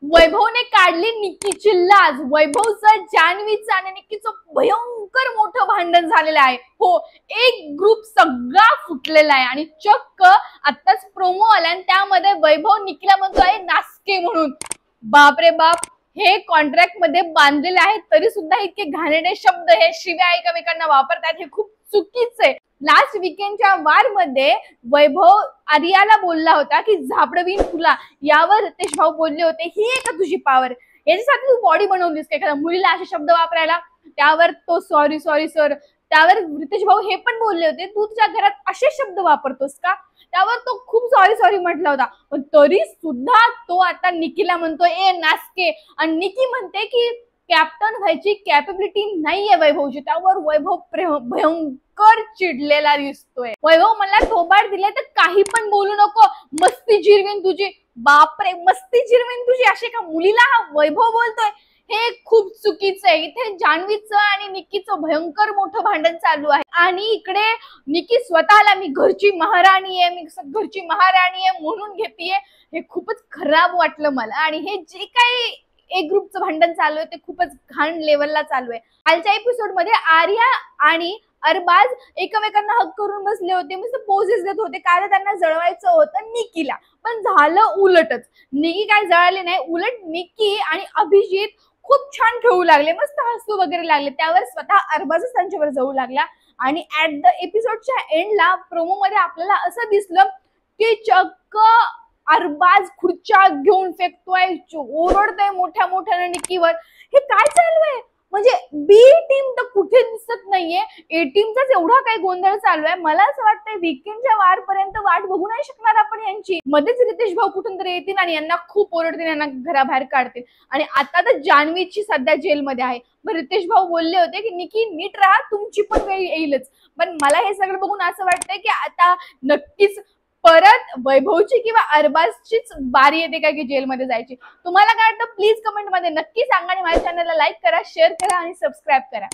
वैभवने काढली निक्कीची लाज। वैभवचं जान्हवीचं आणि निक्कीचं भयंकर मोठं भांडण झालेलं आहे। हो, एक ग्रुप सगळा फुटलेला आहे आणि चक्क आत्ताच प्रोमो आला आणि त्यामध्ये वैभव निक्कीला म्हणतोय नासके म्हणून। बापरे बाप, हे कॉन्ट्रॅक्ट मध्ये बांधलेले आहेत तरी सुद्धा इतके घाणेरडे शब्द हे शिव्या एकमेकांना वापरतात, हे खूप चुकीचं आहे। लास्ट वीकेंडच्या वार मध्ये वैभव आर्याला बोलला होता की झापडवीन तुला, यावर रितेश भाऊ बोलले होते ही आहे का तुझी पावर, याच्यासाठी तू बॉडी बनवलीस का एखाद्या मुलीला असे शब्द वापरायला। त्यावर तो सॉरी सॉरी सर, त्यावर रितेश भाऊ हे पण बोलले होते तू तुझ्या घरात असे शब्द वापरतोस का। त्यावर तो खूप सॉरी सॉरी म्हटला होता, पण तरी सुद्धा तो आता निकीला म्हणतोय ए नासके, आणि निकी म्हणते की कॅप्टन व्हायची कॅपेबिलिटी नाहीये वैभवची। त्यावर वैभव भयंकर चिडलेला दिसतोय। वैभव मला थोबाड दिले तर काही पण बोलू नको, मस्ती जिरवीन तुझी। बापरे, मस्ती जिरवीन तुझी असे का मुलीला हा वैभव बोलतोय, हे खूप चुकीचं आहे। इथे जान्हवीचं आणि निक्कीचं भयंकर मोठं भांडण चालू आहे आणि इकडे निक्की स्वतःला मी घरची महाराणी आहे, मी घरची महाराणी आहे म्हणून घेतीये। हे खूपच खराब वाटलं मला आणि हे जे काही एक ग्रुपचं भांडण चालू आहे ते खूपच घाण लेवलला चालू आहे। कालच्या एपिसोड मध्ये आर्या आणि अरबाज एकमेकांना हक करून बसले होते, मस्त पोजेस देत होते कारण त्यांना जळवायचं होतं निकीला, पण झालं उलटच। निकी काय जळाले नाही, उलट निकी आणि अभिजित खूप छान खेळू लागले, मस्त हसू वगैरे लागले। त्यावर स्वतः अरबाजच त्यांच्यावर जाऊ लागला आणि ऍट द एपिसोडच्या एंडला प्रोमो मध्ये आपल्याला असं दिसलं की चक्क अरबाज खुर्च्या घेऊन फेकतोय, ओरडतोय मोठ्या मोठ्याने निकीवर। हे काय चालू आहे, म्हणजे बी टीम तर कुठे दिसत नाहीये, ए टीमचाच एवढा काय गोंधळ चालू आहे। मला असं वाटतंय वीकेंडच्या वारपर्यंत वाट बघू नाही शकणार आपण यांची, मध्येच रितेश भाऊ कुठून तरी येतील आणि यांना खूप ओरडतील, यांना घराबाहेर काढतील। आणि आता तर जान्हवीची सध्या जेलमध्ये आहे, पण रितेश भाऊ बोलले होते की निकी नीट राहा, तुमची पण वेळ येईलच। पण मला हे सगळं बघून असं वाटतंय की आता नक्कीच परत वैभवची किंवा अरबाजचीच बारी येते का की जेलमध्ये जायची। तुम्हाला काय वाटतं प्लीज कमेंट मध्ये नक्की सांगा आणि माझ्या चॅनलला लाईक करा, शेअर करा आणि सबस्क्राईब करा।